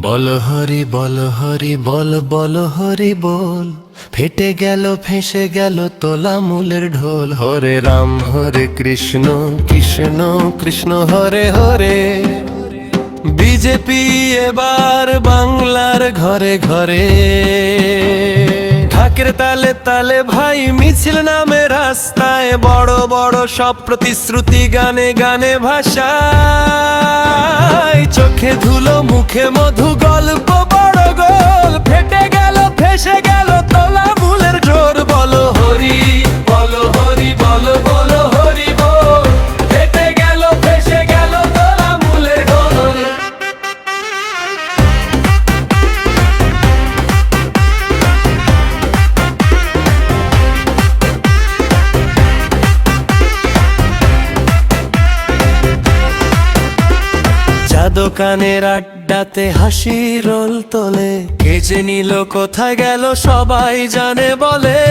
বল হরি বল হরি বল বল হরি বল, ফেটে গেল ফেঁসে গেল তোলা মূলের ঢোল। হরে রাম হরে কৃষ্ণ কৃষ্ণ কৃষ্ণ হরে হরে। বিজেপি এবার বাংলার ঘরে ঘরে, ঢাকের তালে তালে ভাই মিছিল নামে রাস্তায়, বড় বড় সব প্রতিশ্রুতি গানে গানে ভাষায়। চোখে ধুলো মুখে মধু, গল্প বড় গোল, ফেটে গেল ফেসে গেল তোলা মূলের ঢোল। বলো হরি বলো হরি বলো বলো হরি বল, ফেটে গেল ফেসে গেল তোলা মূলের ঢোল। দোকানের আড্ডাতে হাসি রোল তোলে, কে যে নিল কোথায় গেল সবাই জানে বলে।